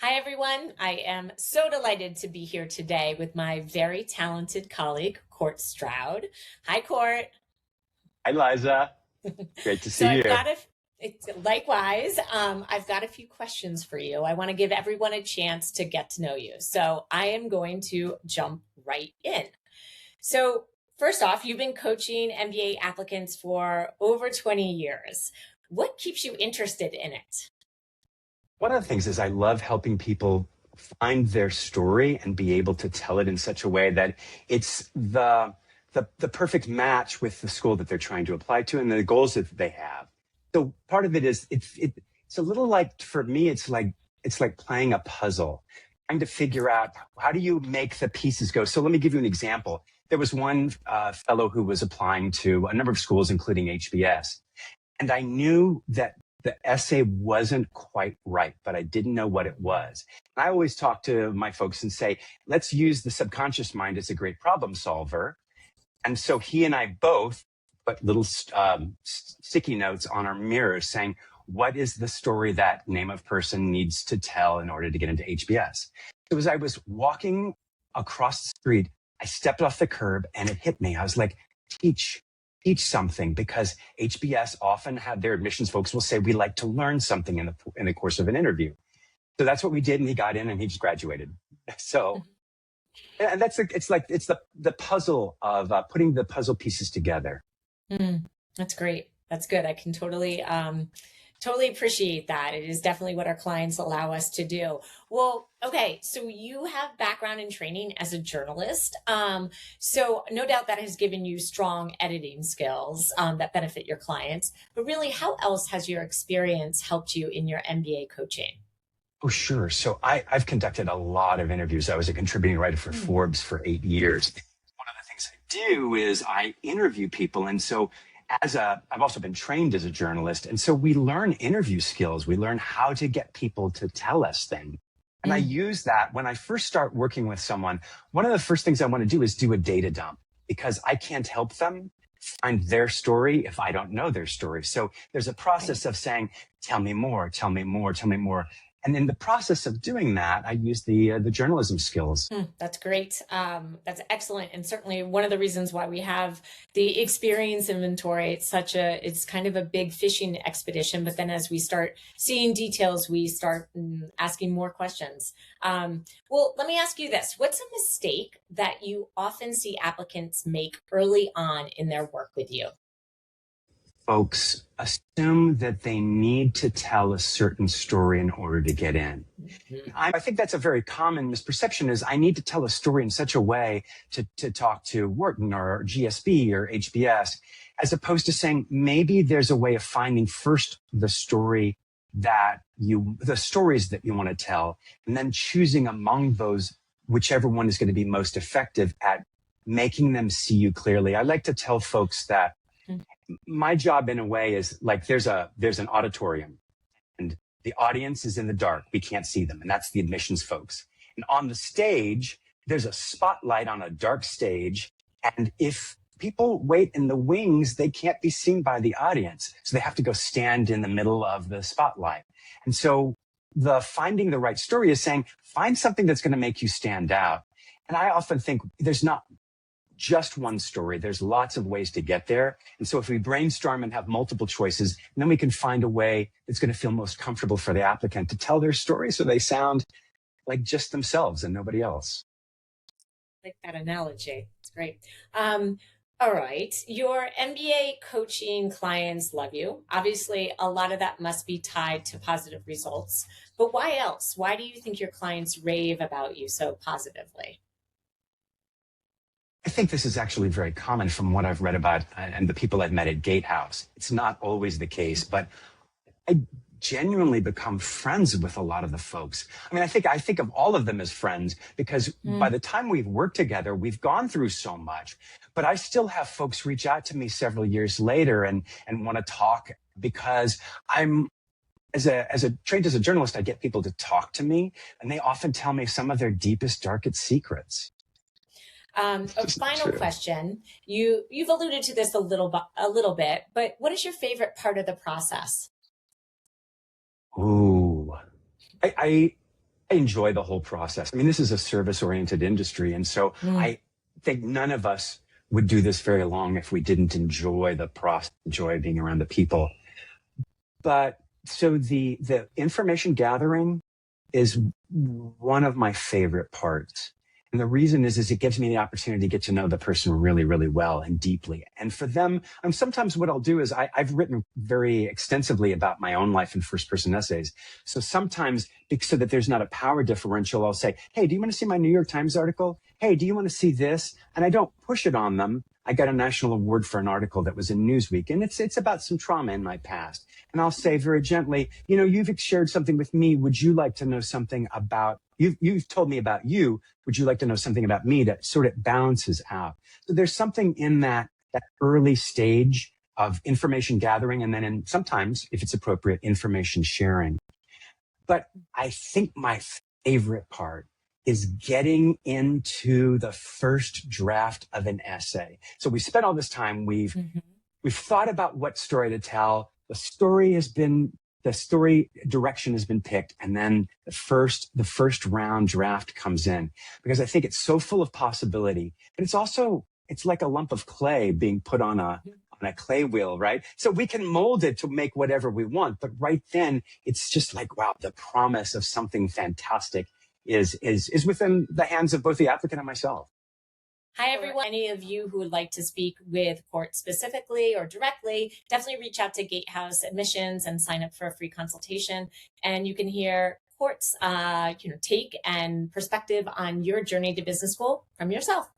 Hi, everyone. I am so delighted to be here today with my very talented colleague, Court Stroud. Hi, Court. Hi, Liza. Great to So see I've you. got a, it's, likewise, I've got a few questions for you. I want to give everyone a chance to get to know you. So I am going to jump right in. So first off, you've been coaching MBA applicants for over 20 years. What keeps you interested in it? One of the things is I love helping people find their story and be able to tell it in such a way that it's the perfect match with the school that they're trying to apply to and the goals that they have. So part of it is it's a little like, for me, it's like playing a puzzle, trying to figure out how do you make the pieces go. So let me give you an example. There was one fellow who was applying to a number of schools, including HBS. And I knew that the essay wasn't quite right, but I didn't know what it was. And I always talk to my folks and say, let's use the subconscious mind as a great problem solver. And so he and I both put little sticky notes on our mirrors saying, what is the story that name of person needs to tell in order to get into HBS? So as I was walking across the street, I stepped off the curb and it hit me. I was like, teach something, because HBS often have their admissions folks will say, we like to learn something in the course of an interview. So that's what we did. And he got in and he just graduated. So, and it's the puzzle of putting the puzzle pieces together. That's great. That's good. I can totally appreciate that. It is definitely what our clients allow us to do. Well, okay. So you have background in training as a journalist. So no doubt that has given you strong editing skills that benefit your clients. But really, how else has your experience helped you in your MBA coaching? Oh, sure. So I've conducted a lot of interviews. I was a contributing writer for Forbes for 8 years. One of the things I do is I interview people. And so I've also been trained as a journalist. And so we learn interview skills. We learn how to get people to tell us things. And I use that when I first start working with someone. One of the first things I want to do is do a data dump, because I can't help them find their story if I don't know their story. So there's a process of saying, tell me more, tell me more, tell me more. And in the process of doing that, I use the journalism skills. That's great. That's excellent. And certainly one of the reasons why we have the experience inventory, it's kind of a big fishing expedition. But then as we start seeing details, we start asking more questions. Well, let me ask you this. What's a mistake that you often see applicants make early on in their work with you? Folks assume that they need to tell a certain story in order to get in. I think that's a very common misperception, is I need to tell a story in such a way to talk to Wharton or GSB or HBS, as opposed to saying, maybe there's a way of finding first the stories that you want to tell, and then choosing among those, whichever one is going to be most effective at making them see you clearly. I like to tell folks that my job in a way is like, there's an auditorium and the audience is in the dark. We can't see them. And that's the admissions folks. And on the stage, there's a spotlight on a dark stage. And if people wait in the wings, they can't be seen by the audience. So they have to go stand in the middle of the spotlight. And so the finding the right story is saying, find something that's going to make you stand out. And I often think there's not just one story. There's lots of ways to get there. And so if we brainstorm and have multiple choices, then we can find a way that's going to feel most comfortable for the applicant to tell their story so they sound like just themselves and nobody else. I like that analogy. It's great. All right. Your MBA coaching clients love you. Obviously, a lot of that must be tied to positive results. But why else? Why do you think your clients rave about you so positively? I think this is actually very common from what I've read about and the people I've met at Gatehouse. It's not always the case, but I genuinely become friends with a lot of the folks. I mean, I think of all of them as friends, because by the time we've worked together, we've gone through so much. But I still have folks reach out to me several years later and want to talk, because I'm trained as a journalist, I get people to talk to me, and they often tell me some of their deepest, darkest secrets. A final question. You've alluded to this a little bit, but what is your favorite part of the process? Ooh, I I enjoy the whole process. I mean, this is a service-oriented industry, and so Mm. I think none of us would do this very long if we didn't enjoy the process, enjoy being around the people. But so the information gathering is one of my favorite parts. And the reason is it gives me the opportunity to get to know the person really, really well and deeply. And for them, sometimes what I'll do is I've written very extensively about my own life in first person essays. So sometimes, so that there's not a power differential, I'll say, hey, do you want to see my New York Times article? Hey, do you want to see this? And I don't push it on them. I got a national award for an article that was in Newsweek, and it's about some trauma in my past. And I'll say very gently, you've shared something with me. Would you like to know something about, you've told me about you. Would you like to know something about me? That sort of balances out. So there's something in that early stage of information gathering, and then sometimes, if it's appropriate, information sharing. But I think my favorite part is getting into the first draft of an essay. So we spent all this time, we've thought about what story to tell. The story direction has been picked, and then the first round draft comes in, because I think it's so full of possibility. But it's like a lump of clay being put on a clay wheel, right? So we can mold it to make whatever we want, but right then it's just like, wow, the promise of something fantastic is within the hands of both the applicant and myself. Hi, everyone. Any of you who would like to speak with Court specifically or directly, definitely reach out to Gatehouse Admissions and sign up for a free consultation. And you can hear Court's take and perspective on your journey to business school from yourself.